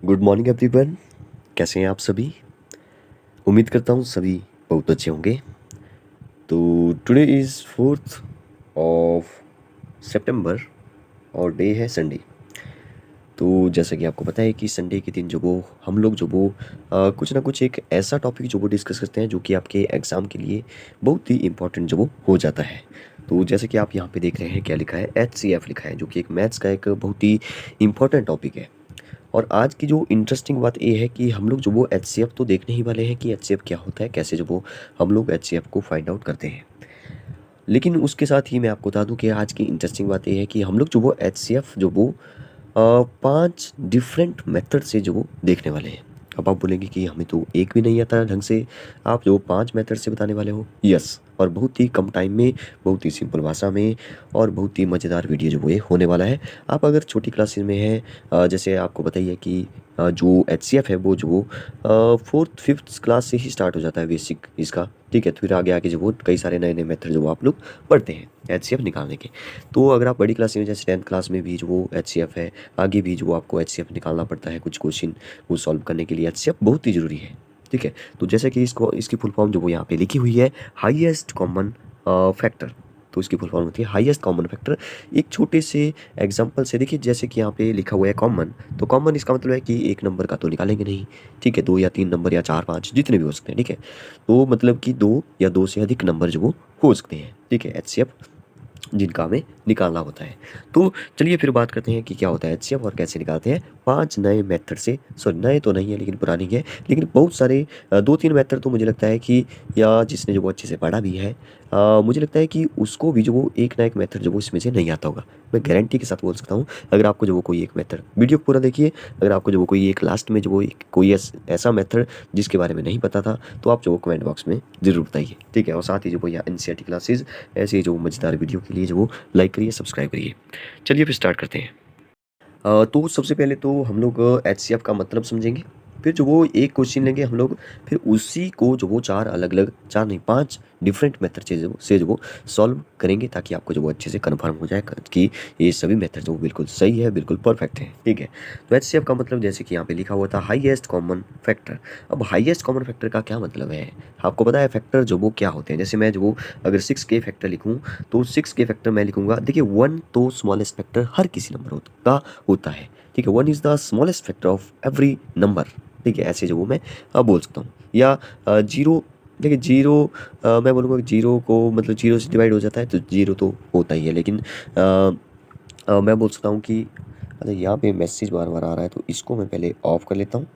Good morning everyone. कैसे हैं आप सभी? उम्मीद करता हूँ सभी बहुत अच्छे होंगे। तो टुडे इज़ 4th ऑफ सितंबर और डे है संडे। तो जैसा कि आपको पता है कि संडे के दिन जो वो हम लोग जो वो कुछ ना कुछ एक ऐसा टॉपिक जो वो डिस्कस करते हैं जो कि आपके एग्ज़ाम के लिए बहुत ही इम्पोर्टेंट जो वो हो जाता है। तो जैसे कि आप यहाँ पे देख रहे हैं क्या लिखा है, HCF लिखा है, जो कि एक मैथ्स का एक बहुत ही इम्पोर्टेंट टॉपिक है। और आज की जो इंटरेस्टिंग बात ये है कि हम लोग जो वो HCF तो देखने ही वाले हैं कि HCF क्या होता है, कैसे जो वो हम लोग HCF को फाइंड आउट करते हैं। लेकिन उसके साथ ही मैं आपको बता दूं कि आज की इंटरेस्टिंग बात ये है कि हम लोग जो वो HCF जो वो 5 डिफरेंट मेथड से जो वो देखने वाले हैं। अब आप बोलेंगे कि हमें तो एक भी नहीं आता ढंग से, आप जो 5 मेथड से बताने वाले हो। यस, और बहुत ही कम टाइम में, बहुत ही सिंपल भाषा में और बहुत ही मज़ेदार वीडियो जो वो ये होने वाला है। आप अगर छोटी क्लासेस में हैं, जैसे आपको बताइए कि जो HCF है वो जो 4th 5th क्लास से ही स्टार्ट हो जाता है बेसिक इसका। ठीक है, तो फिर आगे आगे जो वो कई सारे नए नए मेथड जो आप लोग पढ़ते हैं HCF निकालने के। तो अगर आप बड़ी क्लास में जैसे 10th क्लास में भी जो वो HCF है, आगे भी जो वो आपको HCF निकालना पड़ता है कुछ क्वेश्चन वो सॉल्व करने के लिए। HCF बहुत ही ज़रूरी है। ठीक है, तो जैसे कि इसको इसकी फुल फॉर्म जो वो यहाँ पे लिखी हुई है, हाईएस्ट कॉमन फैक्टर। तो इसकी फुल फॉर्म होती है हाईएस्ट कॉमन फैक्टर। एक छोटे से एग्जांपल से देखिए, जैसे कि यहाँ पे लिखा हुआ है कॉमन, तो कॉमन इसका मतलब है कि एक नंबर का तो निकालेंगे नहीं। ठीक है, 2 या 3 नंबर या 4 5 जितने भी हो सकते हैं। ठीक है, तो मतलब कि 2 या 2 से अधिक नंबर जो वो हो सकते हैं। ठीक है, HCF जिनका हमें निकालना होता है। तो चलिए फिर बात करते हैं कि क्या होता है HCF और कैसे निकालते हैं 5 नए मेथड से। सॉरी, नए तो नहीं है लेकिन पुरानी है, लेकिन बहुत सारे 2-3 मेथड तो मुझे लगता है कि, या जिसने जो वो अच्छे से पढ़ा भी है, मुझे लगता है कि उसको भी जो वो एक ना एक मेथड जो वो इसमें से नहीं आता होगा। मैं गारंटी के साथ बोल सकता हूँ। अगर आपको जो वो कोई एक मेथड, वीडियो पूरा देखिए, अगर आपको जो वो कोई एक लास्ट में जो वो कोई ऐसा मेथड जिसके बारे में नहीं पता था, तो आप जो वो कमेंट बॉक्स में ज़रूर बताइए। ठीक है, और साथ ही जो वो या NCERT क्लासेज ऐसे ही जो मज़ेदार वीडियो के लिए जो वो लाइक करिए, सब्सक्राइब करिए। चलिए फिर स्टार्ट करते हैं। तो सबसे पहले तो हम लोग HCF का मतलब समझेंगे। फिर जो वो एक क्वेश्चन लेंगे हम लोग, फिर उसी को जो वो 4 अलग-अलग, 4 नहीं 5 डिफरेंट मेथड से जो वो सॉल्व करेंगे, ताकि आपको जो वो अच्छे से कन्फर्म हो जाए कि ये सभी मेथड जो वो बिल्कुल सही है, बिल्कुल परफेक्ट है। ठीक है, तो HCF का मतलब जैसे कि यहाँ पे लिखा हुआ था हाईएस्ट कॉमन फैक्टर। अब हाईएस्ट कॉमन फैक्टर का क्या मतलब है? आपको पता है फैक्टर जो वो क्या होते हैं? जैसे मैं जो वो अगर 6 के फैक्टर लिखूँ, तो 6 के फैक्टर मैं लिखूँगा, देखिए 1 तो स्मॉलेस्ट फैक्टर हर किसी नंबर का होता है। ठीक है, 1 is the smallest factor of every number. ठीक है, ऐसे जो वो मैं बोल सकता हूँ। या जीरो, देखिए जीरो, मैं बोलूँगा कि जीरो को मतलब जीरो से डिवाइड हो जाता है, तो जीरो तो होता ही है, लेकिन मैं बोल सकता हूँ कि, अच्छा यहाँ पे मैसेज बार बार आ रहा है तो इसको मैं पहले ऑफ कर लेता हूँ,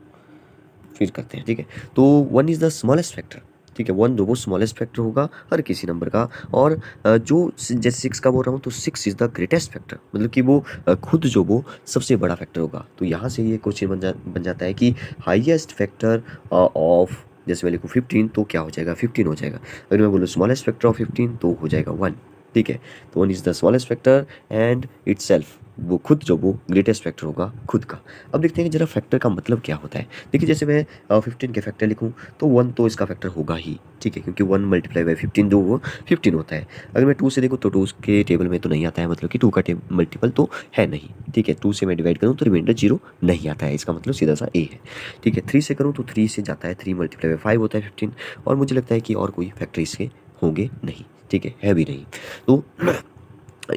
फिर करते हैं। ठीक है, तो 1 इज़ द स्मॉलेस्ट फैक्टर। ठीक है, 1 जो वो स्मॉलेस्ट फैक्टर होगा हर किसी नंबर का। और जैसे 6 का बोल रहा हूँ, तो 6 इज़ द ग्रेटेस्ट फैक्टर, मतलब कि वो खुद जो वो सबसे बड़ा फैक्टर होगा। तो यहाँ से ये क्वेश्चन बन जाता है कि हाईएस्ट फैक्टर ऑफ, जैसे मैं लिखूँ 15, तो क्या हो जाएगा? 15 हो जाएगा। अगर मैं बोलूँ स्मॉलेस्ट फैक्टर ऑफ 15, तो हो जाएगा 1। ठीक है, तो 1 is the smallest factor and itself, वो खुद जो वो ग्रेटेस्ट फैक्टर होगा खुद का। अब देखते हैं कि जरा फैक्टर का मतलब क्या होता है। देखिए, जैसे मैं 15 के फैक्टर लिखूँ, तो 1 तो इसका फैक्टर होगा ही। ठीक है, क्योंकि 1 मल्टीप्लाई बाई 15 जो वो 15 होता है। अगर मैं 2 से देखूँ, तो 2 के टेबल में तो नहीं आता है, मतलब कि 2 का मल्टीपल तो है नहीं। ठीक है, 2 से मैं डिवाइड करूँ तो रिमाइंडर 0 नहीं आता है, इसका मतलब सीधा सा A है। ठीक है, 3 से करूँ तो 3 से जाता है, 3 मल्टीप्लाई बाई 5 होता है 15। और मुझे लगता है कि और कोई फैक्टर इसके होंगे नहीं। ठीक है भी नहीं। तो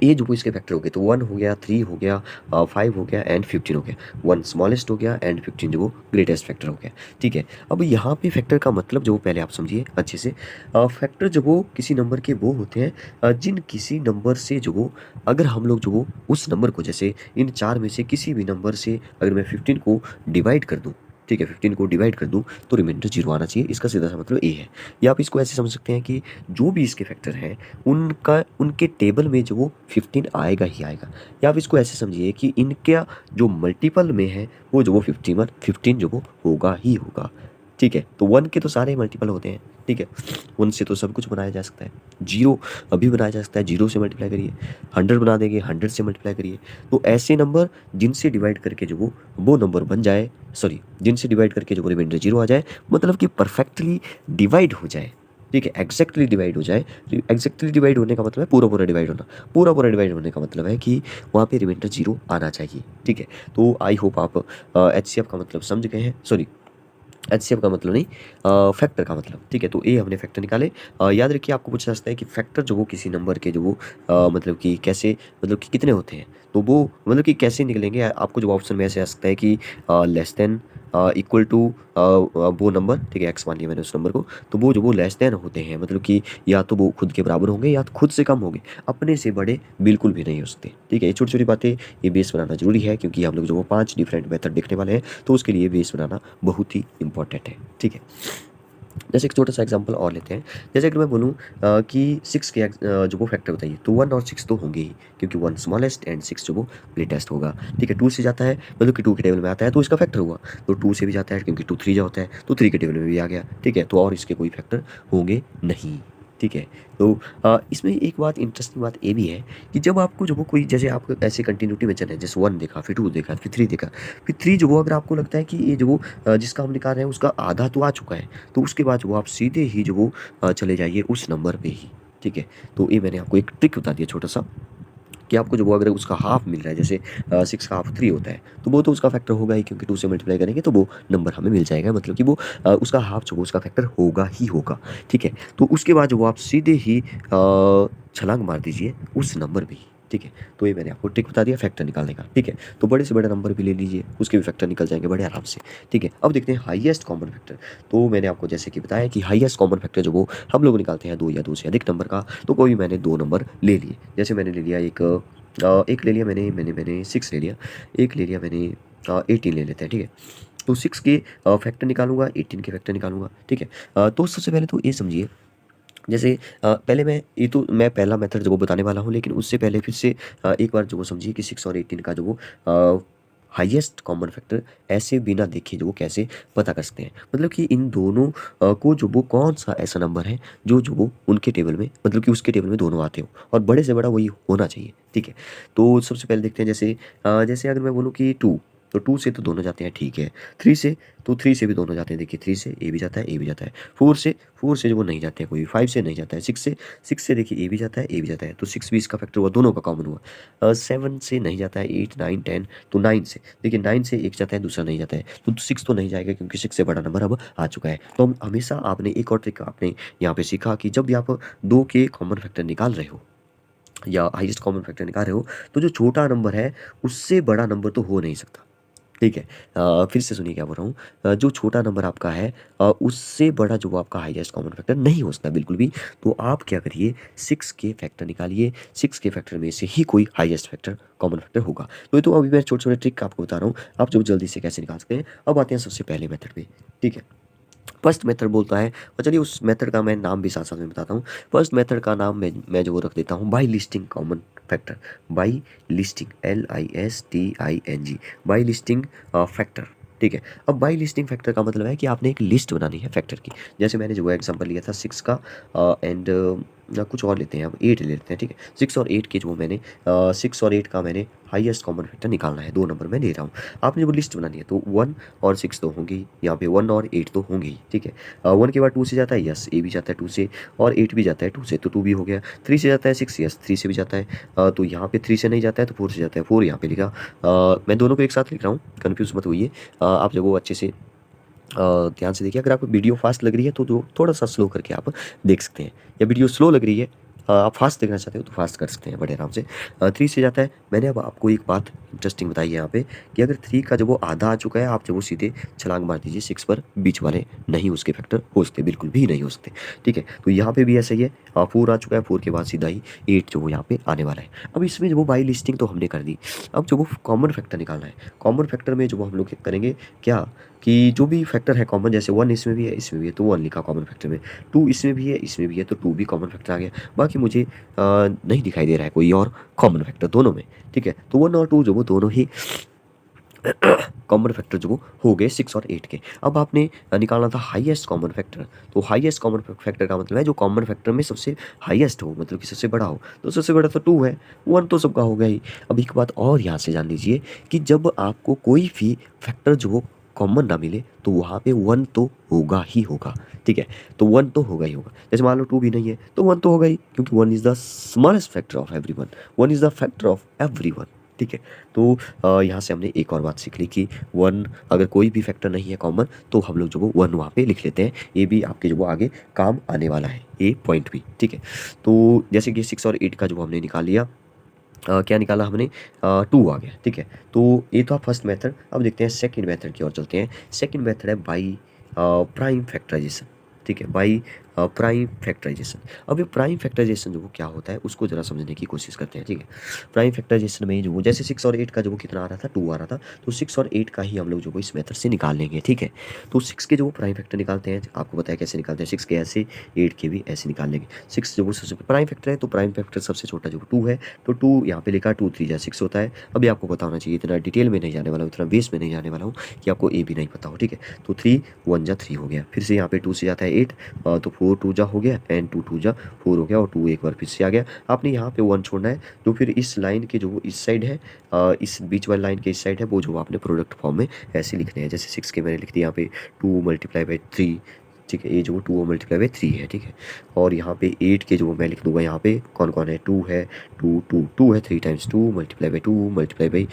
ये जो इसके फैक्टर हो गए, तो 1 हो गया, 3 हो गया, 5 हो गया एंड 15 हो गया। 1 स्मॉलेस्ट हो गया एंड 15 जो वो ग्रेटेस्ट फैक्टर हो गया। ठीक है, अब यहाँ पे फैक्टर का मतलब जो पहले आप समझिए अच्छे से। फैक्टर जो वो किसी नंबर के वो होते हैं, जिन किसी नंबर से जो वो, अगर हम लोग जो वो उस नंबर को, जैसे इन 4 में से किसी भी नंबर से अगर मैं 15 को डिवाइड कर दूँ, ठीक है, 15 को डिवाइड कर दूँ, तो रिमाइंडर 0 आना चाहिए, इसका सीधा सा मतलब A है। या आप इसको ऐसे समझ सकते हैं कि जो भी इसके फैक्टर हैं, उनका उनके टेबल में जो वो 15 आएगा ही आएगा। या आप इसको ऐसे समझिए कि इनका जो मल्टीपल में है, वो जो वो 15 जो वो होगा ही होगा। ठीक है, तो 1 के तो सारे मल्टीपल होते हैं। ठीक है, 1 से तो सब कुछ बनाया जा सकता है। 0 अभी बनाया जा सकता है, 0 से मल्टीप्लाई करिए। 100 बना देंगे, 100 से मल्टीप्लाई करिए। तो ऐसे नंबर जिनसे डिवाइड करके जो वो नंबर बन जाए, सॉरी, जिनसे डिवाइड करके जो वो रिमाइंडर 0 आ जाए, मतलब कि परफेक्टली डिवाइड हो जाए, ठीक है, एग्जैक्टली डिवाइड हो जाए। एग्जैक्टली डिवाइड होने का मतलब है पूरा पूरा डिवाइड होना। पूरा पूरा डिवाइड होने का मतलब है कि वहाँ पे रिमाइंडर 0 आना चाहिए। ठीक है, तो आई होप आप एचसीएफ का मतलब समझ गए हैं। सॉरी, एचसीएफ का मतलब नहीं, फैक्टर का मतलब। ठीक है, तो ए हमने फैक्टर निकाले। याद रखिए, आपको पूछा जा सकता है कि फैक्टर जो वो किसी नंबर के जो वो मतलब कि कैसे, मतलब कि कितने होते हैं, तो वो मतलब कि कैसे निकलेंगे। आपको जो ऑप्शन में ऐसे आ सकता है कि लेस देन, इक्वल टू वो नंबर, ठीक है, एक्स मान लिया मैंने उस नंबर को, तो वो जो वो लेस देन होते हैं, मतलब कि या तो वो खुद के बराबर होंगे या तो खुद से कम होंगे, अपने से बड़े बिल्कुल भी नहीं हो सकते। ठीक है, ये छोटी छोटी बातें, ये बेस बनाना जरूरी है, क्योंकि हम लोग जो वो 5 डिफरेंट मेथड देखने वाले हैं, तो उसके लिए बेस बनाना बहुत ही इंपॉर्टेंट है। ठीक है, जैसे एक छोटा सा एग्जांपल और लेते हैं। जैसे अगर मैं बोलूँ कि 6 के जो वो फैक्टर बताइए, तो 1 और 6 तो होंगे ही, क्योंकि 1 स्मॉलेस्ट एंड 6 जो वो ग्रेटेस्ट होगा। ठीक है, 2 से जाता है, मतलब कि 2 के टेबल में आता है तो इसका फैक्टर हुआ, तो 2 से भी जाता है क्योंकि 2 3 जा होता है, तो 3 के टेबल में भी आ गया। ठीक है, तो और इसके कोई फैक्टर होंगे नहीं। ठीक है, तो इसमें एक बात, इंटरेस्टिंग बात ये भी है कि जब आपको जो वो कोई, जैसे आप ऐसे कंटिन्यूटी में चले, जैसे 1 देखा, फिर 2 देखा, फिर 3 देखा, फिर 3 जो वो अगर आपको लगता है कि ये जो वो जिसका हम निकाल रहे हैं उसका आधा तो आ चुका है, तो उसके बाद जो आप सीधे ही जो वो चले जाइए उस नंबर पे ही। ठीक है, तो ये मैंने आपको एक ट्रिक बता दिया छोटा सा, कि आपको जो वो अगर उसका हाफ मिल रहा है, जैसे 6 का हाफ 3 होता है, तो वो तो उसका फैक्टर होगा ही, क्योंकि 2 से मल्टीप्लाई करेंगे तो वो नंबर हमें मिल जाएगा, मतलब कि वो उसका हाफ जो वो उसका फैक्टर होगा ही होगा। ठीक है, तो उसके बाद जो वो आप सीधे ही छलांग मार दीजिए उस नंबर पे ही। ठीक है, तो ये मैंने आपको ट्रिक बता दिया फैक्टर निकालने का। ठीक है, तो बड़े से बड़ा नंबर भी ले लीजिए, उसके भी फैक्टर निकल जाएंगे बड़े आराम से। ठीक है, अब देखते हैं हाईएस्ट कॉमन फैक्टर। तो मैंने आपको जैसे कि बताया कि हाईएस्ट कॉमन फैक्टर जो वो हम लोग निकालते हैं 2 या 2 से अधिक नंबर का, तो कोई मैंने 2 नंबर ले लिए। जैसे मैंने ले लिया एक ले लिया मैंने 6 ले लिया, एक ले लिया मैंने 18 ले लेते हैं। ठीक है, तो 6 के फैक्टर निकालूंगा, 18 के फैक्टर निकालूंगा। ठीक है, तो सबसे पहले तो ये समझिए, जैसे पहले मैं पहला मेथड जो वो बताने वाला हूँ, लेकिन उससे पहले फिर से एक बार जो वो समझिए कि 6 और 18 का जो वो हाईएस्ट कॉमन फैक्टर ऐसे बिना देखे जो वो कैसे पता कर सकते हैं, मतलब कि इन दोनों को जो वो कौन सा ऐसा नंबर है जो वो उनके टेबल में, मतलब कि उसके टेबल में दोनों आते हो और बड़े से बड़ा वही होना चाहिए। ठीक है, तो सबसे पहले देखते हैं, जैसे अगर मैं बोलूँ कि 2, तो 2 से तो दोनों जाते हैं। ठीक है, 3 से, तो 3 से भी दोनों जाते हैं। देखिए 3 से ए भी जाता है, ए भी जाता है। 4 से जो वो नहीं जाते हैं कोई, 5 से नहीं जाता है। 6 से देखिए ए भी जाता है, ए भी जाता है, तो 6 भी इसका फैक्टर हुआ, दोनों का कॉमन हुआ। 7 से नहीं जाता है, 8 9 10, तो 9 से देखिए, 9 से एक जाता है, दूसरा नहीं जाता है, तो 6 तो नहीं जाएगा, क्योंकि 6 से बड़ा नंबर अब आ चुका है। तो हम हमेशा, आपने एक और ट्रिक आपने यहाँ पे सीखा कि जब भी आप 2 के कॉमन फैक्टर निकाल रहे हो या हाईएस्ट कॉमन फैक्टर निकाल रहे हो, तो जो छोटा नंबर है उससे बड़ा नंबर तो हो नहीं सकता। ठीक है, फिर से सुनिए क्या बोल रहा हूँ। जो छोटा नंबर आपका है उससे बड़ा जो वो आपका हाईएस्ट कॉमन फैक्टर नहीं हो सकता बिल्कुल भी। तो आप क्या करिए, 6 के फैक्टर निकालिए, 6 के फैक्टर में से ही कोई हाईएस्ट फैक्टर कॉमन फैक्टर होगा। तो ये तो अभी मैं छोटे छोटे ट्रिक आपको बता रहा हूँ, आप जो जल्दी से कैसे निकाल सकते हैं। अब आते हैं सबसे पहले मेथड पे। ठीक है, फर्स्ट मेथड बोलता है, और चलिए उस मेथड का मैं नाम भी साथ साथ में बताता हूँ। फर्स्ट मेथड का नाम मैं जो वो रख देता हूँ, by listing common factor. By listing, LISTING, by listing factor. ठीक है, अब बाई लिस्टिंग फैक्टर का मतलब है कि आपने एक लिस्ट बनानी है फैक्टर की। जैसे मैंने जो एग्जांपल लिया था 6 का, एंड कुछ और लेते हैं, अब 8 लेते हैं। ठीक है, 6 और 8 के जो मैंने 6 और 8 का मैंने हाईएस्ट कॉमन फैक्टर निकालना है, 2 नंबर मैं ले रहा हूँ। आपने वो लिस्ट बनानी है, तो 1 और 6 तो होंगे ही, यहाँ पे 1 और 8 तो होंगे ही। ठीक है, 1 के बाद 2 से जाता है, यस, ए भी जाता है 2 से, और 8 भी जाता है 2 से, तो 2 भी हो गया। 3 से जाता है 6, यस, 3 से भी जाता है। तो यहाँ पे 3 से नहीं जाता है, तो 4 से जाता है, 4 यहाँ पे लिखा। मैं दोनों को एक साथ लिख रहा हूँ, कन्फ्यूज मत होइए। आप जब वो अच्छे से ध्यान से देखिए। अगर आपको वीडियो फास्ट लग रही है तो थोड़ा सा स्लो करके आप देख सकते हैं, या वीडियो स्लो लग रही है, आप फास्ट देखना चाहते हो तो फास्ट कर सकते हैं बड़े आराम से। 3 से जाता है। मैंने अब आपको एक बात इंटरेस्टिंग बताई है यहाँ पे, कि अगर 3 का जब वो आधा आ चुका है, आप जब वो सीधे छलांग मार दीजिए 6 पर, बीच वाले नहीं उसके फैक्टर हो सकते, बिल्कुल भी नहीं हो सकते। ठीक है, तो यहाँ पे भी ऐसा ही है, 4 आ चुका है, 4 के बाद सीधा ही 8 जो वो यहाँ पे आने वाला है। अब इसमें जो वो बाई लिस्टिंग तो हमने कर दी, अब जो वो कॉमन फैक्टर निकालना है। कॉमन फैक्टर में जो वो हम लोग करेंगे क्या, कि जो भी फैक्टर है कॉमन, जैसे 1 इसमें भी है, इसमें भी है, तो 1 लिखा कॉमन फैक्टर में। 2 इसमें भी है, इसमें भी है, तो 2 भी कॉमन फैक्टर आ गया। बाकी मुझे नहीं दिखाई दे रहा है कोई और कॉमन फैक्टर दोनों में। ठीक है, तो 1 और 2 जो वो दोनों ही कॉमन फैक्टर जो वो हो गए 6 और 8 के। अब आपने निकालना था हाईएस्ट कॉमन फैक्टर। तो हाईएस्ट कॉमन फैक्टर का मतलब है जो कॉमन फैक्टर में सबसे हाईएस्ट हो, मतलब कि सबसे बड़ा हो। तो सबसे बड़ा तो 2 है, 1 तो सबका हो गया ही। अब एक बात और यहाँ से जान लीजिए, कि जब आपको कोई भी फैक्टर जो कॉमन ना मिले तो वहाँ पे 1 तो होगा ही होगा, ठीक है। तो 1 तो होगा ही होगा। जैसे मान लो 2 भी नहीं है तो 1 तो होगा ही, क्योंकि 1 is the smallest factor of everyone, 1 is the factor of everyone, ठीक है। तो यहाँ से हमने एक और बात सीख ली कि 1 अगर कोई भी फैक्टर नहीं है कॉमन तो हम लोग जो वो 1 वहाँ पे लिख लेते हैं। ये भी आपके जो वो आगे काम आने वाला है, ये पॉइंट भी, ठीक है। तो जैसे कि 6 और 8 का जो हमने निकाल लिया, क्या निकाला हमने, 2 आ गया, ठीक है। तो ये तो आप फर्स्ट मेथड। अब देखते हैं सेकंड मेथड की ओर चलते हैं। सेकंड मेथड है बाई प्राइम फैक्टराइजेशन, ठीक है, बाई प्राइम फैक्टराइजेशन। अब ये प्राइम फैक्टराइजेशन जो वो क्या होता है उसको जरा समझने की कोशिश करते हैं, ठीक है। प्राइम फैक्टराइजेशन में जो वो जैसे 6 और 8 का जो वो कितना आ रहा था, 2 आ रहा था, तो 6 और 8 का ही हम लोग जो वो इस मेथड से निकाल लेंगे, ठीक है। तो 6 के जो वो प्राइम फैक्टर निकालते हैं, आपको पता है कैसे निकालते हैं, 6 के ऐसे, 8 के भी ऐसे निकाल लेंगे। 6 जो वो सबसे प्राइम फैक्टर है तो प्राइम फैक्टर सबसे छोटा जो 2 है, तो 2 यहाँ पे लिखा, 2 3 जा 6 होता है। अभी आपको पता होना चाहिए, इतना डिटेल में नहीं जाने वाला हूँ, इतना बेस में नहीं जाने वाला हूँ कि आपको ए भी नहीं पता हो, ठीक है। तो 3 1 जा 3 हो गया, फिर से यहाँ पे 2 से जाता है 8, तो 4 2 जा हो गया, एंड 2 2 जा 4 हो गया, और 2 एक बार फिर से आ गया। आपने यहाँ पे 1 छोड़ना है, तो फिर इस लाइन के जो इस साइड है, इस बीच वाली लाइन के इस साइड है, वो जो आपने प्रोडक्ट फॉर्म में ऐसे लिखने हैं। जैसे 6 के मैंने लिख दिया यहाँ पे 2 मल्टीप्लाई बाई 3, ठीक है, ये जो 2 मल्टीप्लाई बाई 3 है, ठीक है। और यहाँ पे 8 के जो मैं लिख दूंगा, यहाँ पे कौन कौन है, 2 है, 2 2 2 है, 3 times 2 multiply by 2 multiply by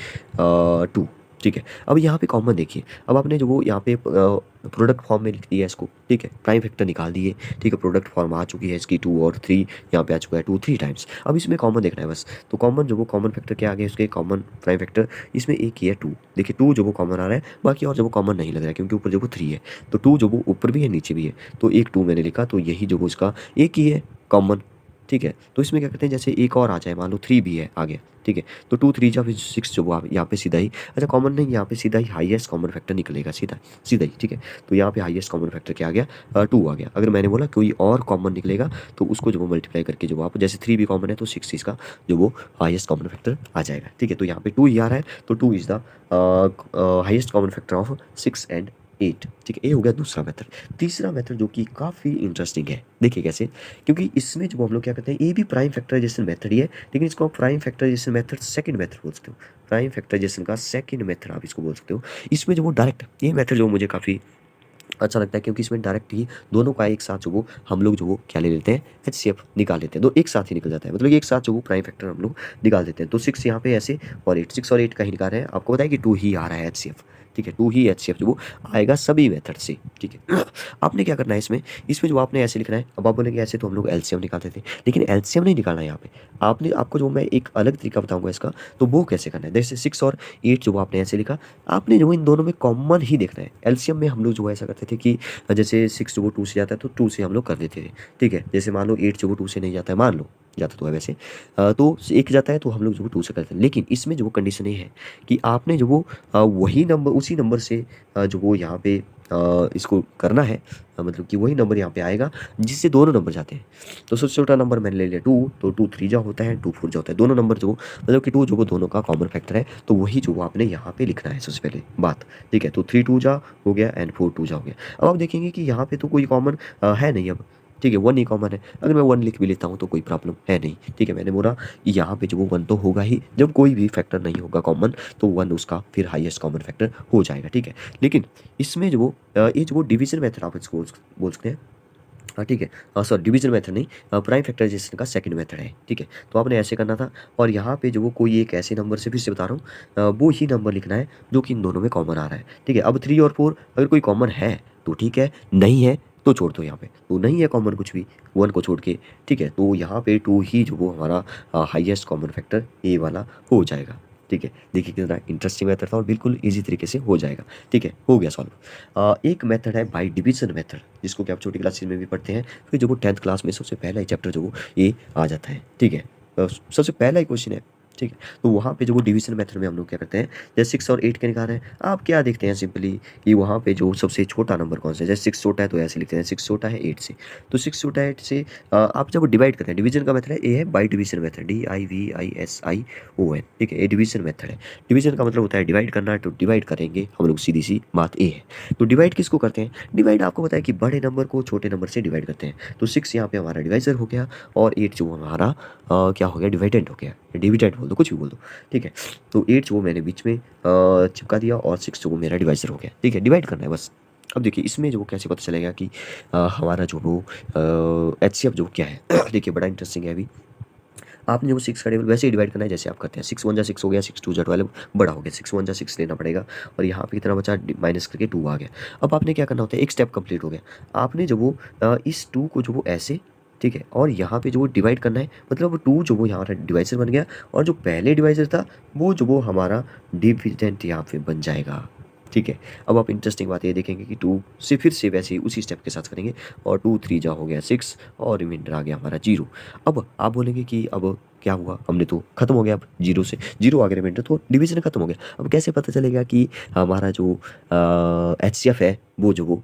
2, ठीक है। अब यहाँ पे कॉमन देखिए, अब आपने जो वो यहाँ पे प्रोडक्ट फॉर्म में लिख दिया इसको, ठीक है, प्राइम फैक्टर निकाल दिए, ठीक है, प्रोडक्ट फॉर्म आ चुकी है इसकी 2 और 3, यहाँ पे आ चुका है 2 3 टाइम्स। अब इसमें कॉमन देखना है बस, तो कॉमन जो वो कॉमन फैक्टर क्या आ गया इसके, कॉमन प्राइम फैक्टर इसमें एक ही है 2, देखिए 2 जो वो कॉमन आ रहा है, बाकी और जो वो कॉमन नहीं लग रहा है क्योंकि ऊपर जो वो 3 है, तो 2 जो वो ऊपर भी है नीचे भी है, तो एक 2 मैंने लिखा, तो यही जो वो इसका एक ही है कॉमन, ठीक है। तो इसमें क्या करते हैं, जैसे एक और आ जाए, मान लो 3 भी है आगे, ठीक है, तो 2 3 जा फिर 6 जो वो यहाँ पे सीधा ही, अच्छा कॉमन नहीं, यहाँ पे सीधा ही हाईएस्ट कॉमन फैक्टर निकलेगा, सीधा सीधा ही, ठीक है। तो यहाँ पे हाईएस्ट कॉमन फैक्टर क्या आ गया, 2 आ गया। अगर मैंने बोला कोई और कॉमन निकलेगा तो उसको जो वो मल्टीप्लाई करके जो आप, जैसे 3 भी कॉमन है तो 6 इसका जो वो हाईएस्ट कॉमन फैक्टर आ जाएगा, ठीक है। तो यहाँ पे 2 ही आ रहा है, तो 2 is the highest common factor of 6 and 8, ठीक है। ये हो गया दूसरा मेथड। तीसरा मेथड जो कि काफ़ी इंटरेस्टिंग है, देखिए कैसे, क्योंकि इसमें जो हम लोग क्या करते हैं, ये भी प्राइम फैक्टराइजेशन मेथड ही है, लेकिन इसको आप prime factorization method second method बोल सकते हो, प्राइम फैक्टराइजेशन का सेकंड मेथड आप इसको बोल सकते हो। इसमें जो वो डायरेक्ट ये मेथड जो मुझे काफ़ी अच्छा लगता है, क्योंकि इसमें डायरेक्ट ही दोनों का एक साथ जो वो हम लोग जो वो क्या ले लेते हैं, HCF निकाल लेते हैं, दो एक साथ ही निकल जाता है, मतलब एक साथ जो वो प्राइम फैक्टर हम लोग निकाल देते हैं। तो 6 यहाँ पे ऐसे, और 8 6 और 8 का ही निकाल रहे हैं, आपको पता है कि 2 ही आ रहा है HCF, ठीक है, 2 ही HCF जो वो आएगा सभी मेथड से, ठीक है। आपने क्या करना है इसमें, इसमें जो आपने ऐसे लिखना है, अब आप बोलेंगे ऐसे तो हम लोग LCM निकालते थे, लेकिन LCM नहीं निकालना है यहाँ पे, आपने आपको जो मैं एक अलग तरीका बताऊंगा इसका, तो वो कैसे करना है। जैसे 6 और 8 जो आपने ऐसे लिखा, आपने जो इन दोनों में कॉमन ही देखना है। LCM में हम लोग जो ऐसा करते थे कि जैसे 6 जो वो 2 से जाता है तो 2 से हम लोग कर देते थे, ठीक है। जैसे मान लो 8 जो वो 2 से नहीं जाता है, मान लो जाता तो है वैसे, तो 1 जाता है तो हम लोग जो वो 2 से करते हैं, लेकिन इसमें जो वो कंडीशन ये है कि आपने जो वो वही नंबर उसी नंबर से जो वो यहाँ पे इसको करना है, मतलब कि वही नंबर यहाँ पे आएगा जिससे दोनों नंबर जाते हैं। तो सबसे छोटा नंबर मैंने ले लिया 2, तो 2 3 जा होता है, 2 4 जा होता है, दोनों नंबर जो मतलब कि 2 जो वो दोनों का कॉमन फैक्टर है, तो वही जो वो आपने यहाँ पे लिखना है सबसे पहले बात, ठीक है। तो 3 2 जा हो गया एंड 4 2 जा हो गया। अब आप देखेंगे कि यहाँ पे तो कोई कॉमन है नहीं अब, ठीक है, 1 ही कॉमन है। अगर मैं 1 लिख भी लेता हूँ तो कोई प्रॉब्लम है नहीं, ठीक है। मैंने बोला यहाँ पे जो वो 1 तो होगा ही, जब कोई भी फैक्टर नहीं होगा कॉमन तो 1 उसका फिर हाईएस्ट कॉमन फैक्टर हो जाएगा, ठीक है। लेकिन इसमें जो वो ये जो वो डिवीजन मेथड आप इसको बोल सकते हैं, हाँ ठीक है, सॉरी डिवीजन मेथड नहीं, प्राइम फैक्टराइजेशन का सेकंड मेथड है, ठीक है। तो आपने ऐसे करना था, और यहाँ पे जो वो कोई एक ऐसे नंबर से फिर से बता रहा हूँ, वो ही नंबर लिखना है जो कि इन दोनों में कॉमन आ रहा है, ठीक है। अब 3 और 4 अगर कोई कॉमन है तो ठीक है, नहीं है तो छोड़ दो, यहाँ पे तो नहीं है कॉमन कुछ भी 1 को छोड़ के, ठीक है। तो यहाँ पे 2 ही जो वो हमारा हाईएस्ट कॉमन फैक्टर ए वाला हो जाएगा, ठीक है। देखिए कितना इंटरेस्टिंग मेथड था और बिल्कुल इजी तरीके से हो जाएगा, ठीक है, हो गया सॉल्व। एक मेथड है बाय डिवीजन मेथड, जिसको कि आप छोटी क्लासेस में भी पढ़ते हैं, फिर जो वो 10th क्लास में सबसे पहला ही चैप्टर जो वो ये आ जाता है, ठीक है। सबसे पहला ही क्वेश्चन है, ठीक है। तो वहाँ पे जो वो डिवीजन मेथड में हम लोग क्या करते हैं, जैसे 6 और 8 के निकाल रहे हैं, आप क्या देखते हैं सिंपली कि वहाँ पे जो सबसे छोटा नंबर कौन सा है, जैसे 6 छोटा है तो ऐसे लिखते हैं 6 छोटा है 8 से, तो 6 छोटा है 8 से, आप जब डिवाइड करते हैं, डिवीजन का मेथड है ए है बाई डिवीजन मेथड, DIVISION, ठीक है, ये डिवीजन मेथड है। डिवीजन का मतलब होता है डिवाइड करना, तो डिवाइड करेंगे हम लोग, सीधी सी बात ए है। तो डिवाइड किसको करते हैं, डिवाइड आपको पता है कि बड़े नंबर को छोटे नंबर से डिवाइड करते हैं। तो 6 यहाँ पे हमारा डिवाइजर हो गया, और 8 जो हमारा क्या हो गया, डिवाइडेंट हो गया, डिविडेंड बोल दो, कुछ भी बोल दो, ठीक है। तो 8 जो वो मैंने बीच में चिपका दिया और 6 जो वो मेरा डिवाइजर हो गया, ठीक है। डिवाइड करना है बस। अब देखिए इसमें जो वो कैसे पता चलेगा कि हमारा जो वो HCF जो क्या है देखिए बड़ा इंटरेस्टिंग है। अभी आपने वो 6 का टेबल वैसे ही डिवाइड करना है जैसे आप करते हैं। 6 1 जा 6 हो गया, 6 2 जा 12 बड़ा हो गया, 6 1 जा 6 लेना पड़ेगा और यहाँ पे कितना बचा, माइनस करके 2 आ गया। अब आपने क्या करना होता है, एक स्टेप कंप्लीट हो गया। आपने जो वो इस 2 को जो वो ऐसे, ठीक है, और यहाँ पे जो वो डिवाइड करना है, मतलब वो 2 जो वो यहाँ डिवाइजर बन गया और जो पहले डिवाइजर था वो जो वो हमारा डिविडेंड यहाँ पे बन जाएगा, ठीक है। अब आप इंटरेस्टिंग बात ये देखेंगे कि 2 से फिर से वैसे ही उसी स्टेप के साथ करेंगे और 2 3 जा हो गया 6 और रिमाइंडर आ गया हमारा 0। अब आप बोलेंगे कि अब क्या हुआ, हमने तो खत्म हो गया, अब 0 से 0 आ गया रिमाइंडर, तो डिवीजन खत्म हो गया। अब कैसे पता चलेगा कि हमारा जो HCF है वो जो वो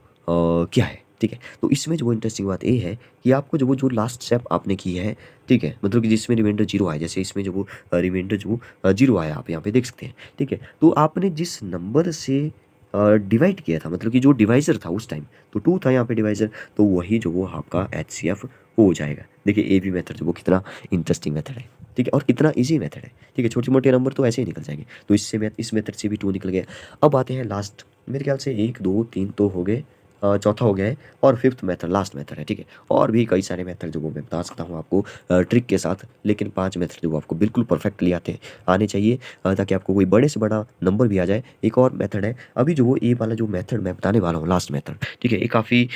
क्या है, ठीक है। तो इसमें जो वो इंटरेस्टिंग बात ये है कि आपको जो लास्ट स्टेप आपने की है, ठीक है, मतलब कि जिसमें रिमाइंडर 0 आया, जैसे इसमें जो वो रिमाइंडर जो 0 आया आप यहाँ पे देख सकते हैं, ठीक है। तो आपने जिस नंबर से डिवाइड किया था, मतलब कि जो डिवाइजर था उस टाइम तो 2 था यहाँ पे डिवाइजर, तो वही जो वो आपका HCF हो जाएगा। देखिए ए बी मेथड जो वो कितना इंटरेस्टिंग मेथड है, ठीक है, और कितना इजी मेथड है, ठीक है। छोटे मोटे नंबर तो ऐसे ही निकल जाएंगे, तो इससे इस मेथड से भी 2 निकल गया। अब आते हैं लास्ट, मेरे ख्याल से 1 2 3 तो हो गए, चौथा हो गया है और फिफ्थ मेथड लास्ट मेथड है, ठीक है। और भी कई सारे मेथड जो वो मैं बता सकता हूँ आपको ट्रिक के साथ, लेकिन 5 मेथड जो वो आपको बिल्कुल परफेक्टली आने चाहिए ताकि आपको कोई बड़े से बड़ा नंबर भी आ जाए। एक और मेथड है अभी जो वो ए वाला जो मेथड मैं बताने वाला हूँ, लास्ट मेथड, ठीक है, ये काफ़ी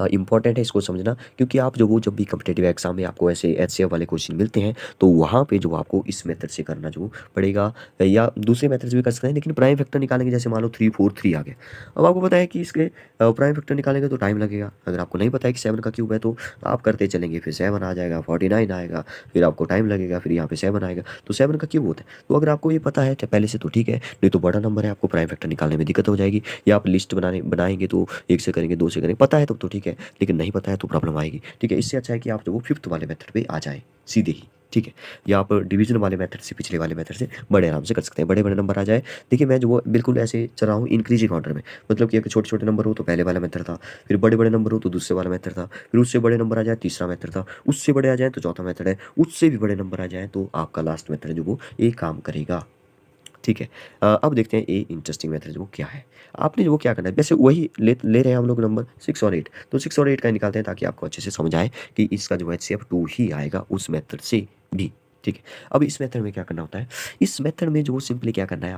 इंपॉर्टेंट है इसको समझना, क्योंकि आप जो वो जब भी कम्पिटेटिव एग्जाम में आपको ऐसे HCF वाले क्वेश्चन मिलते हैं तो वहाँ पे जो आपको इस मेथड से करना जो पड़ेगा, या दूसरे मेथड से भी कर सकते हैं, लेकिन प्राइम फैक्टर निकालेंगे जैसे मान लो 3 4 3 आ गया। अब आपको पता है कि इसके प्राइम फैक्टर निकालेंगे तो टाइम लगेगा। अगर आपको नहीं पता है कि 7 का क्यूब है तो आप करते चलेंगे, फिर 7 आ जाएगा, 49 आएगा, फिर आपको टाइम लगेगा, फिर यहाँ पे 7 आएगा, तो 7 का क्यूब होता है। तो अगर आपको ये पता है पहले से तो ठीक है, नहीं तो बड़ा नंबर है, आपको प्राइम फैक्टर निकालने में दिक्कत हो जाएगी, या आप लिस्ट बनाएंगे तो 1 से करेंगे, 2 से करेंगे, पता है तब तो ठीक है, लेकिन नहीं पता है तो प्रॉब्लम आएगी, ठीक है। इससे अच्छा है कि आप जो वो फिफ्थ वाले मेथड पे आ जाए सीधे ही, ठीक है, या आप डिवीजन वाले मेथड से, पिछले वाले मेथड से बड़े आराम से कर सकते हैं, बड़े बड़े नंबर आ जाए। देखिए मैं जो वो बिल्कुल ऐसे चल रहा हूँ इंक्रीजिंग ऑर्डर में, मतलब कि अगर छोटे छोटे नंबर हो तो पहले वाला मेथड था, फिर बड़े बड़े नंबर हो तो दूसरे वाला मेथड था, फिर उससे बड़े नंबर आ जाए तीसरा मेथड था, उससे बड़े आ जाए तो चौथा मेथड है, उससे भी बड़े नंबर आ जाए तो आपका लास्ट मेथड है जो वो एक काम करेगा, ठीक है। अब देखते हैं ए इंटरेस्टिंग मेथड वो क्या है। आपने जो वो क्या करना है, वैसे वही ले रहे हैं हम लोग नंबर 6 और 8, तो 6 और 8 का निकालते हैं ताकि आपको अच्छे से समझ आए कि इसका जो HCF 2 ही आएगा उस मेथड से भी, ठीक है। अब इस मेथड में क्या करना होता है, इस मेथड में जो सिंपली क्या करना है,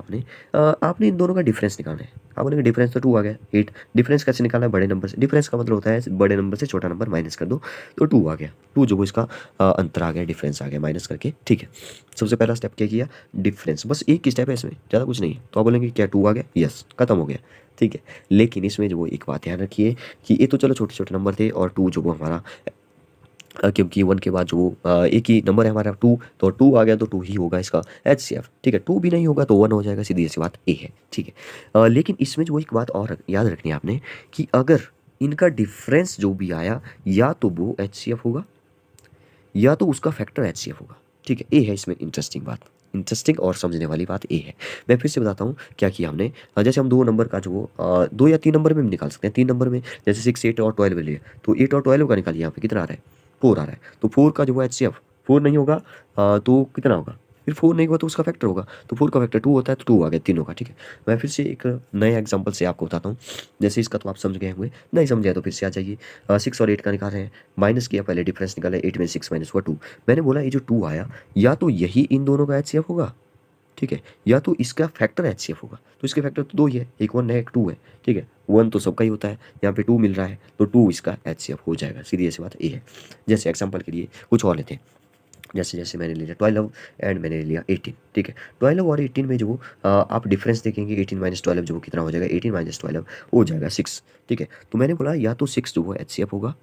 आपने इन दोनों का डिफरेंस निकालना है। आप बोलेंगे डिफरेंस तो 2 आ गया, 8 डिफरेंस कैसे निकालना है, बड़े नंबर से। डिफरेंस का मतलब होता है बड़े नंबर से छोटा नंबर माइनस कर दो, तो 2 आ गया, 2 जो वो इसका अंतर आ गया, डिफरेंस आ गया माइनस करके, ठीक है। सबसे पहला स्टेप क्या किया, डिफरेंस, बस एक ही स्टेप है इसमें, ज़्यादा कुछ नहीं है। तो आप बोलेंगे क्या 2 आ गया, यस खत्म हो गया, ठीक है। लेकिन इसमें जो वो एक बात ध्यान रखिए कि ये तो चलो छोटे छोटे नंबर थे और 2 जो वो हमारा क्योंकि 1 के बाद जो एक ही नंबर है हमारा 2, तो 2 आ गया तो 2 ही होगा इसका HCF, ठीक है। 2 भी नहीं होगा तो 1 हो जाएगा, सीधी सी बात ए है, ठीक है। लेकिन इसमें जो एक बात और याद रखनी है आपने कि अगर इनका डिफरेंस जो भी आया या तो वो HCF होगा या तो उसका फैक्टर HCF होगा, ठीक है। ए है इसमें इंटरेस्टिंग बात, इंटरेस्टिंग और समझने वाली बात ए है। मैं फिर से बताता हूँ क्या किया हमने। जैसे हम 2 नंबर का जो वो 2 या 3 नंबर में भी निकाल सकते हैं। 3 नंबर में जैसे 6 8 और 12 लिए, तो 8 और 12 का निकालिए, यहाँ पे कितना आ रहा है, 4 आ रहा है, तो 4 का जो वो HCF 4 नहीं होगा, तो कितना होगा, फिर 4 नहीं हुआ तो उसका फैक्टर होगा, तो 4 का फैक्टर 2 होता है, तो 2 आ गया तीनों का, ठीक है। मैं फिर से एक नए एग्जांपल से आपको बताता हूँ, जैसे इसका तो आप समझ गए होंगे, नहीं समझे तो फिर से आ जाइए। 6 और 8 का निकाल रहे हैं, माइनस किया, पहले डिफरेंस निकाला, 8 में 6 माइनस हुआ 2। मैंने बोला ये जो 2 आया या तो यही इन दोनों का HCF होगा, ठीक है, या तो इसका फैक्टर HCF होगा। तो इसके फैक्टर तो 2 ही है, एक 1 है एक 2 है, ठीक है। 1 तो सबका ही होता है, यहाँ पे 2 मिल रहा है तो 2 इसका HCF हो जाएगा, सीधी ऐसी बात ये है। जैसे एग्जांपल के लिए कुछ और लेते हैं, जैसे जैसे मैंने ले लिया 12 एंड मैंने ले लिया 18, ठीक है। 12 और 18 में जो आप डिफरेंस देखेंगे, 18 माइनस 12 जो कितना हो जाएगा, 18 माइनस 12 हो जाएगा 6, ठीक है। तो मैंने बोला या तो 6 जो वो HCF होगा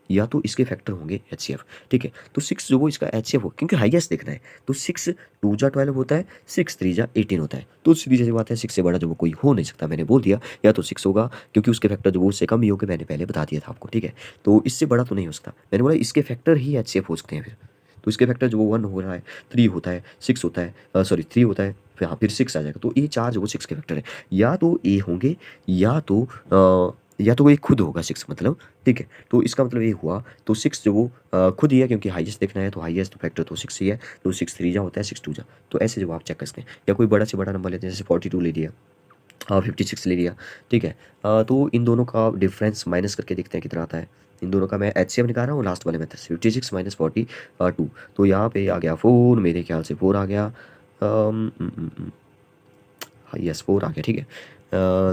या तो इसके फैक्टर होंगे HCF, ठीक है। तो 6 जो वो इसका HCF हो, क्योंकि हाईएस्ट देखना है, तो 6 2 जा 12 होता है, 6 3 जा 18 होता है, तो सीधी सी बात है 6 से बड़ा जो वो कोई हो नहीं सकता। मैंने बोल दिया या तो 6 होगा क्योंकि उसके फैक्टर जो वो उससे कम ही होंगे, मैंने पहले बता दिया था आपको, ठीक है। तो इससे बड़ा तो नहीं हो सकता, मैंने बोला इसके फैक्टर ही HCF हो सकते हैं फिर। तो इसके फैक्टर जो वो 1 हो रहा है, 3 होता है, 6 होता है, सॉरी 3 होता है, फिर हाँ फिर 6 आ जाएगा। तो ये 4 जो वो 6 के फैक्टर है, या तो ए होंगे या तो या तो वो एक खुद होगा 6 मतलब, ठीक है। तो इसका मतलब ये हुआ, तो 6 जो वो खुद ही है, क्योंकि हाईएस्ट देखना है तो हाईएस्ट फैक्टर तो 6 ही है, तो 6 3 जा होता है 6 2 जा। तो ऐसे जो आप चेक कर सकते हैं, या कोई बड़ा से बड़ा नंबर लेते हैं, जैसे 42 ले लिया, 56 ले लिया, ठीक है। तो इन दोनों का डिफरेंस माइनस करके देखते हैं कितना आता है। इन दोनों का मैं एचसीएफ निकाल रहा हूँ लास्ट वाले मेथड से, 56 माइनस 42, तो यहाँ पे आ गया 4, मेरे ख्याल से 4 आ गया। हाँ यस 4 आ गया, ठीक है।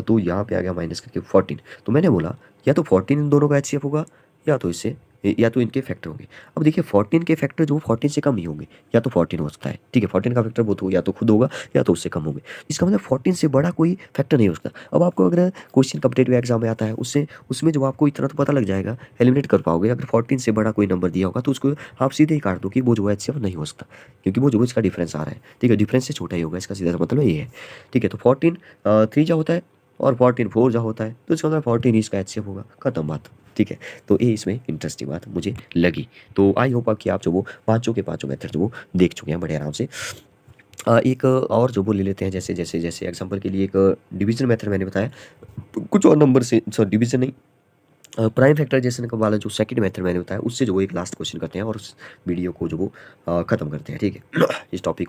तो यहाँ पे आ गया माइनस करके 14। तो मैंने बोला या तो 14 इन दोनों का एचसीएफ होगा, या तो इससे या तो इनके फैक्टर होंगे। अब देखिए 14 के फैक्टर जो 14 से कम ही होंगे, या तो 14 हो सकता है, ठीक है। 14 का फैक्टर वो तो या तो खुद होगा या तो उससे कम होंगे। इसका मतलब 14 से बड़ा कोई फैक्टर नहीं हो सकता। अब आपको अगर क्वेश्चन कॉम्पिटिटिव एग्जाम में आता है, उससे उसमें जो आपको इतना तो पता लग जाएगा, एलिमिनेट कर पाओगे। अगर 14 से बड़ा कोई नंबर दिया होगा तो उसको आप सीधे ही काट दो कि वो जो है एचसीएफ नहीं हो सकता, क्योंकि वो जो इसका डिफरेंस आ रहा है, ठीक है, डिफरेंस से छोटा ही होगा, इसका सीधा सा मतलब ये है, ठीक है। तो 14 3 जा होता है और 14 4 जा होता है, तो इसका मतलब 14 इसका एचसीएफ होगा, खत्म बात, ठीक है। तो ये इसमें इंटरेस्टिंग बात मुझे लगी। तो आई होप कि आप जो वो पाँचों के पाँचों मेथड जो वो देख चुके हैं बड़े आराम से। एक और जो वो ले लेते हैं, जैसे जैसे जैसे एग्जांपल के लिए एक डिवीजन मेथड मैंने बताया, कुछ और नंबर से, सॉरी डिवीजन नहीं, प्राइम फैक्टराइजेशन का वाला जो सेकंड मेथड मैंने बताया, उससे जो वो एक लास्ट क्वेश्चन करते हैं और उस वीडियो को जो वो ख़त्म करते हैं, ठीक है। इस टॉपिक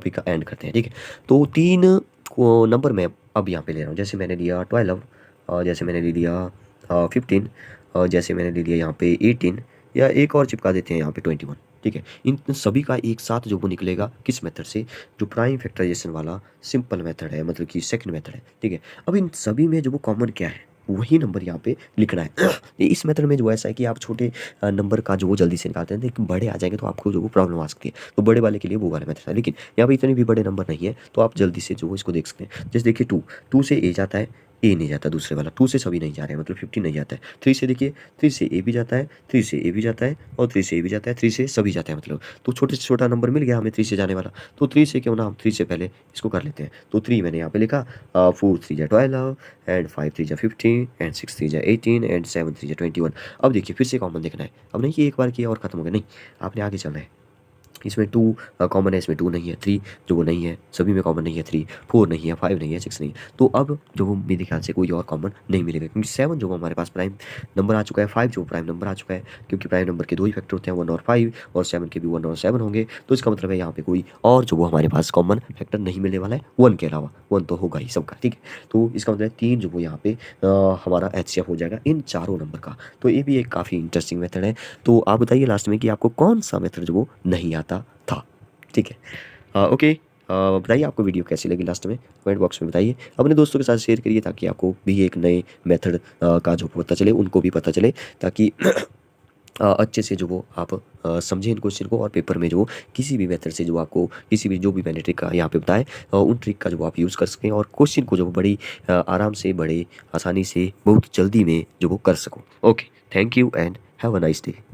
का एंड करते हैं, ठीक है। तो 3 को नंबर मैं अब यहाँ पे ले रहा हूँ, जैसे मैंने लिया 12, जैसे मैंने ले लिया 15, जैसे मैंने ले लिया यहाँ पे 18, या एक और चिपका देते हैं यहाँ पे 21, ठीक है। इन सभी का एक साथ जो वो निकलेगा किस मेथड से, जो प्राइम फैक्टराइजेशन वाला सिंपल मेथड है, मतलब कि सेकंड मेथड है, ठीक है। अब इन सभी में जो वो कॉमन क्या है, वही नंबर यहाँ पे लिखना है। इस मेथड में जो ऐसा है कि आप छोटे नंबर का जो वो जल्दी से निकालते हैं, लेकिन बड़े आ जाएंगे तो आपको जो वो प्रॉब्लम आ सकती है, तो बड़े वाले के लिए वो वाला मेथड है। लेकिन यहाँ पे इतने भी बड़े नंबर नहीं है, तो आप जल्दी से जो वो इसको देख सकते हैं। जैसे देखिए 2 से ए जाता है, ए नहीं जाता दूसरे वाला, 2 से सभी नहीं जा रहे हैं, मतलब 15 नहीं जाता है। 3 से देखिए, 3 से ए भी जाता है, 3 से ए भी जाता है, और 3 से ए भी जाता है, 3 से सभी जाते हैं मतलब। तो छोटे से छोटा नंबर मिल गया हमें 3 से जाने वाला, तो 3 से क्यों ना हम 3 से पहले इसको कर लेते हैं। तो 3 मैंने यहाँ पे लिखा, 4 3 जा 12, एंड 5 3 जा 15, एंड 6 3 जा 18, एंड 7 3 जा 21। अब देखिए फिर से कॉमन देखना है, अब नहीं कि एक बार किया और खत्म हो गया, नहीं, आपने आगे चलना है। इसमें 2 कॉमन है, इसमें 2 नहीं है, 3 जो वो नहीं है, सभी में कॉमन नहीं है, 3 4 नहीं है, 5 नहीं है, 6 नहीं है। तो अब जो वो मेरे ख्याल से कोई और कॉमन नहीं मिलेगा, क्योंकि 7 जो हमारे पास प्राइम नंबर आ चुका है, 5 जो प्राइम नंबर आ चुका है, क्योंकि प्राइम नंबर के 2 ही फैक्टर होते हैं, 1 और 5, और 7 के भी 1 और 7 होंगे। तो इसका मतलब है यहाँ पे कोई और जो वो हमारे पास कॉमन फैक्टर नहीं मिलने वाला है 1 के अलावा, 1 तो होगा ही सबका, ठीक है। तो इसका मतलब 3 जो वो यहाँ पे हमारा एचसीएफ हो जाएगा इन चारों नंबर का। तो ये भी एक काफ़ी इंटरेस्टिंग मेथड है। तो आप बताइए लास्ट में कि आपको कौन सा मेथड जो वो नहीं आता था, ठीक है। ओके, बताइए आपको वीडियो कैसी लगी, लास्ट में कमेंट बॉक्स में बताइए। अपने दोस्तों के साथ शेयर करिए, ताकि आपको भी एक नए मेथड का जो पता चले, उनको भी पता चले, ताकि अच्छे से जो वो आप समझें इन क्वेश्चन को, और पेपर में जो किसी भी मेथड से जो आपको किसी भी जो भी मैंने ट्रिक यहाँ पे बताए, उन ट्रिक का जो आप यूज़ कर सकें, और क्वेश्चन को जो बड़ी आराम से, बड़े आसानी से, बहुत जल्दी में जो वो कर सको। Okay, thank you and have a nice day.